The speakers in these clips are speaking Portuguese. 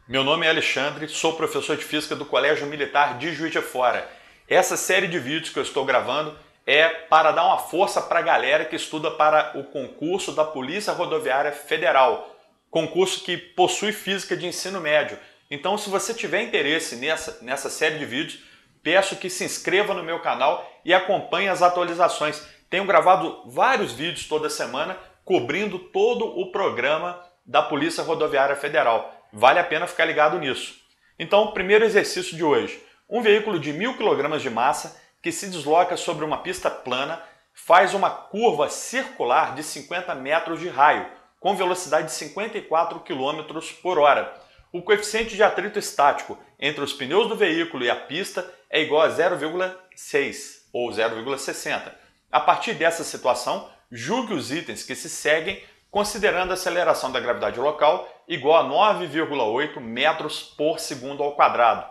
Meu nome é Alexandre, sou professor de Física do Colégio Militar de Juiz de Fora. Essa série de vídeos que eu estou gravando é para dar uma força para a galera que estuda para o concurso da Polícia Rodoviária Federal, concurso que possui Física de ensino médio. Então, se você tiver interesse nessa série de vídeos, peço que se inscreva no meu canal e acompanhe as atualizações. Tenho gravado vários vídeos toda semana cobrindo todo o programa da Polícia Rodoviária Federal. Vale a pena ficar ligado nisso. Então, o primeiro exercício de hoje. Um veículo de 1.000 kg de massa que se desloca sobre uma pista plana faz uma curva circular de 50 metros de raio, com velocidade de 54 km por hora. O coeficiente de atrito estático entre os pneus do veículo e a pista é igual a 0,6 ou 0,60. A partir dessa situação, julgue os itens que se seguem considerando a aceleração da gravidade local igual a 9,8 metros por segundo ao quadrado.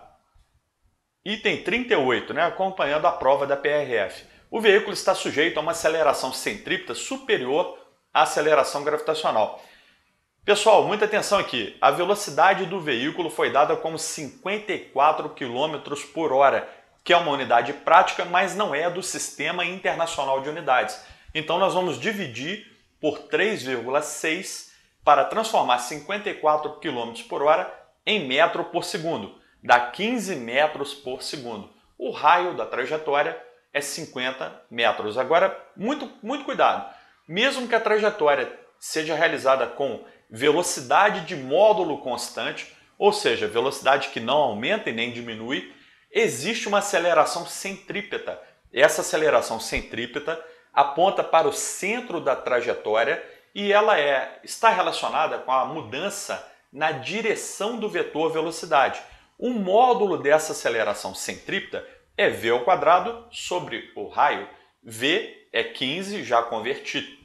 Item 38, acompanhando a prova da PRF. O veículo está sujeito a uma aceleração centrípeta superior à aceleração gravitacional. Pessoal, muita atenção aqui. A velocidade do veículo foi dada como 54 km por hora, que é uma unidade prática, mas não é do Sistema Internacional de Unidades. Então nós vamos dividir por 3,6 para transformar 54 km por hora em metro por segundo. Dá 15 metros por segundo. O raio da trajetória é 50 metros. Agora, muito cuidado. Mesmo que a trajetória seja realizada com velocidade de módulo constante, ou seja, velocidade que não aumenta e nem diminui, existe uma aceleração centrípeta. Essa aceleração centrípeta aponta para o centro da trajetória e ela está relacionada com a mudança na direção do vetor velocidade. O módulo dessa aceleração centrípeta é v ao quadrado sobre o raio. V é 15 já convertido,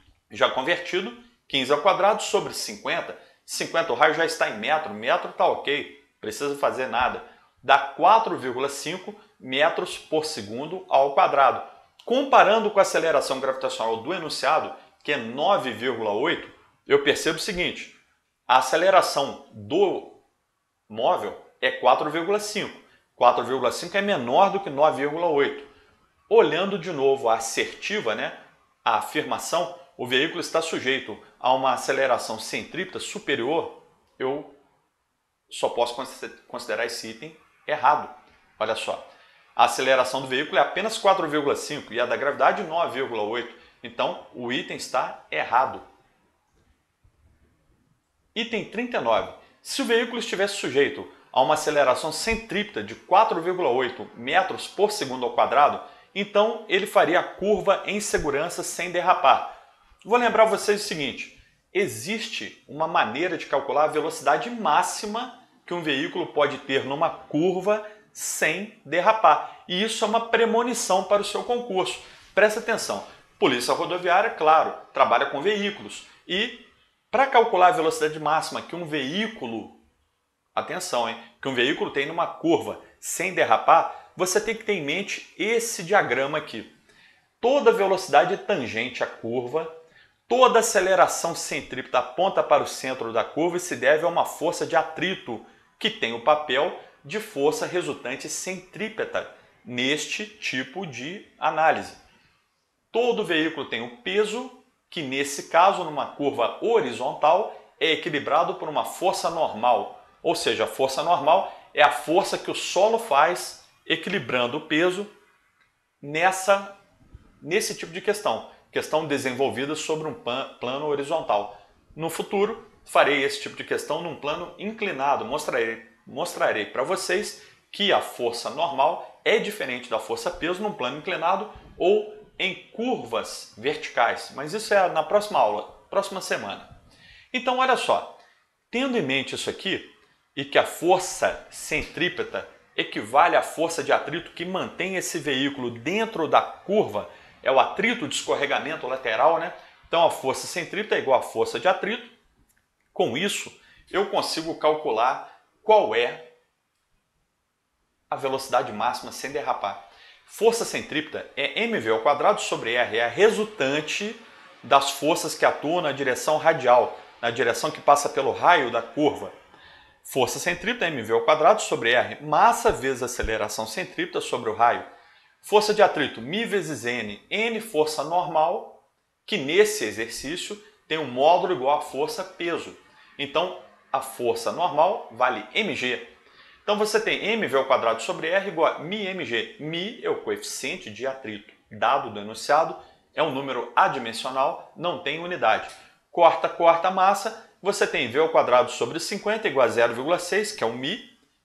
15 ao quadrado sobre 50. 50 o raio já está em metro, metro está ok, precisa fazer nada. Dá 4,5 metros por segundo ao quadrado. Comparando com a aceleração gravitacional do enunciado, que é 9,8, eu percebo o seguinte: a aceleração do móvel é 4,5. 4,5 é menor do que 9,8. Olhando de novo a assertiva, a afirmação, o veículo está sujeito a uma aceleração centrípeta superior, eu só posso considerar esse item errado. Olha só. A aceleração do veículo é apenas 4,5 e a da gravidade 9,8. Então, o item está errado. Item 39. Se o veículo estivesse sujeito a uma aceleração centrípeta de 4,8 metros por segundo ao quadrado, então ele faria a curva em segurança sem derrapar. Vou lembrar vocês o seguinte: existe uma maneira de calcular a velocidade máxima que um veículo pode ter numa curva sem derrapar. E isso é uma premonição para o seu concurso. Presta atenção. Polícia Rodoviária, claro, trabalha com veículos. E para calcular a velocidade máxima que um veículo, atenção, que um veículo tem numa curva sem derrapar, você tem que ter em mente esse diagrama aqui. Toda velocidade tangente à curva, toda aceleração centrípeta aponta para o centro da curva e se deve a uma força de atrito, que tem o papel de força resultante centrípeta neste tipo de análise. Todo veículo tem um peso que, nesse caso, numa curva horizontal, é equilibrado por uma força normal. Ou seja, a força normal é a força que o solo faz equilibrando o peso nesse tipo de questão desenvolvida sobre um plano horizontal. No futuro, farei esse tipo de questão num plano inclinado. Mostrarei para vocês que a força normal é diferente da força-peso num plano inclinado ou em curvas verticais. Mas isso é na próxima aula, próxima semana. Então, olha só. Tendo em mente isso aqui, e que a força centrípeta equivale à força de atrito que mantém esse veículo dentro da curva, é o atrito de escorregamento lateral, Então, a força centrípeta é igual à força de atrito. Com isso, eu consigo calcular qual é a velocidade máxima sem derrapar. Força centrípeta é mv ao quadrado sobre r, é a resultante das forças que atuam na direção radial, na direção que passa pelo raio da curva. Força centrípeta mv ao quadrado sobre r, massa vezes aceleração centrípeta sobre o raio. Força de atrito, μ vezes n força normal, que nesse exercício tem um módulo igual a força peso. Então, a força normal vale mg. Então, você tem mv ao quadrado sobre r igual a μmg. μ é o coeficiente de atrito. Dado do enunciado, é um número adimensional, não tem unidade. Corta a massa, você tem v ao quadrado sobre 50 igual a 0,6, que é o μ,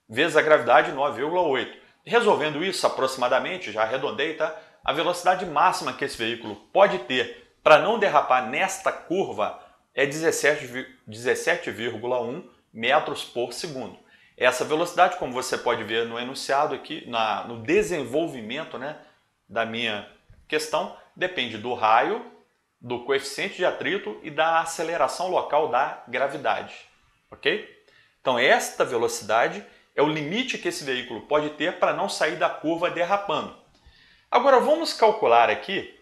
vezes a gravidade 9,8. Resolvendo isso aproximadamente, já arredondei, tá? A velocidade máxima que esse veículo pode ter para não derrapar nesta curva é 17,1 metros por segundo. Essa velocidade, como você pode ver no enunciado aqui, no desenvolvimento, né, da minha questão, depende do raio, do coeficiente de atrito e da aceleração local da gravidade, ok? Então esta velocidade é o limite que esse veículo pode ter para não sair da curva derrapando. Agora vamos calcular aqui,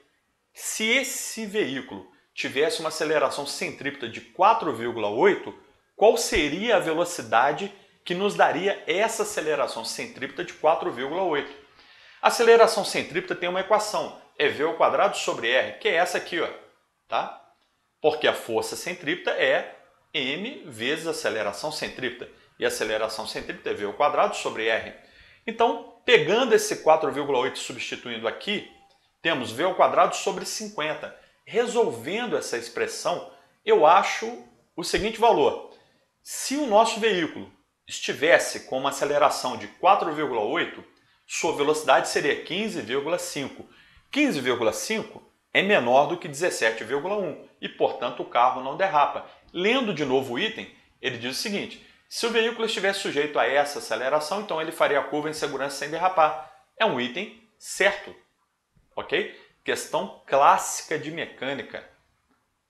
se esse veículo tivesse uma aceleração centrípeta de 4,8, qual seria a velocidade que nos daria essa aceleração centrípeta de 4,8? A aceleração centrípeta tem uma equação, é v ao quadrado sobre r, que é essa aqui, ó, tá? Porque a força centrípeta é m vezes a aceleração centrípeta. E a aceleração centrípeta é v ao quadrado sobre r. Então, pegando esse 4,8 e substituindo aqui, temos v ao quadrado sobre 50. Resolvendo essa expressão, eu acho o seguinte valor. Se o nosso veículo estivesse com uma aceleração de 4,8, sua velocidade seria 15,5. 15,5 é menor do que 17,1 e, portanto, o carro não derrapa. Lendo de novo o item, ele diz o seguinte: se o veículo estivesse sujeito a essa aceleração, então ele faria a curva em segurança sem derrapar. É um item certo, ok? Questão clássica de mecânica.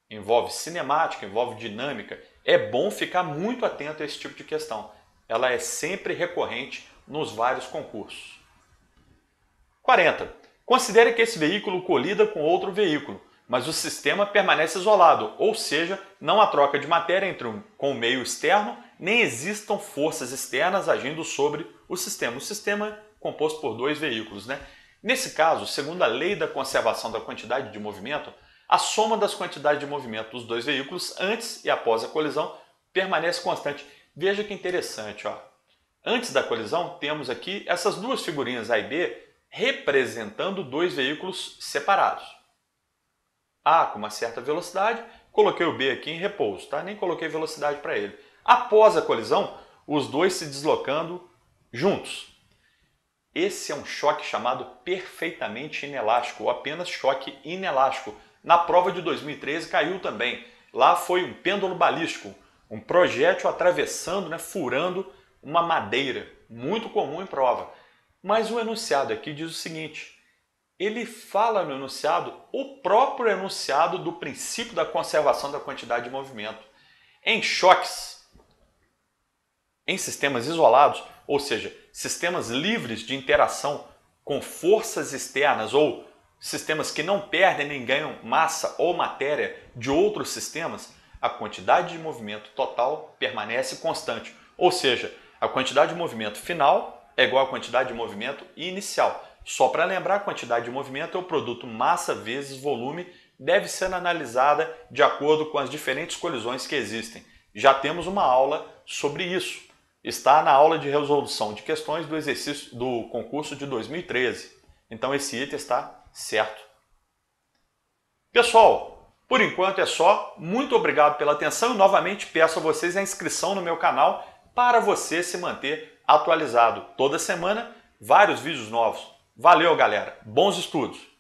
Envolve cinemática, envolve dinâmica. É bom ficar muito atento a esse tipo de questão. Ela é sempre recorrente nos vários concursos. 40. Considere que esse veículo colida com outro veículo, mas o sistema permanece isolado, ou seja, não há troca de matéria com o meio externo, nem existam forças externas agindo sobre o sistema. O sistema é composto por dois veículos, né? Nesse caso, segundo a lei da conservação da quantidade de movimento, a soma das quantidades de movimento dos dois veículos antes e após a colisão permanece constante. Veja que interessante, ó. Antes da colisão, temos aqui essas duas figurinhas A e B representando dois veículos separados. A com uma certa velocidade, coloquei o B aqui em repouso, tá? Nem coloquei velocidade para ele. Após a colisão, os dois se deslocando juntos. Esse é um choque chamado perfeitamente inelástico, ou apenas choque inelástico. Na prova de 2013 caiu também. Lá foi um pêndulo balístico, um projétil atravessando, né, furando uma madeira, muito comum em prova. Mas o enunciado aqui diz o seguinte: ele fala no enunciado o próprio enunciado do princípio da conservação da quantidade de movimento. Em choques, em sistemas isolados, ou seja, sistemas livres de interação com forças externas ou sistemas que não perdem nem ganham massa ou matéria de outros sistemas, a quantidade de movimento total permanece constante. Ou seja, a quantidade de movimento final é igual à quantidade de movimento inicial. Só para lembrar, a quantidade de movimento é o produto massa vezes volume, deve ser analisada de acordo com as diferentes colisões que existem. Já temos uma aula sobre isso. Está na aula de resolução de questões do exercício do concurso de 2013. Então esse item está certo. Pessoal, por enquanto é só. Muito obrigado pela atenção e novamente peço a vocês a inscrição no meu canal para você se manter atualizado. Toda semana, vários vídeos novos. Valeu, galera. Bons estudos!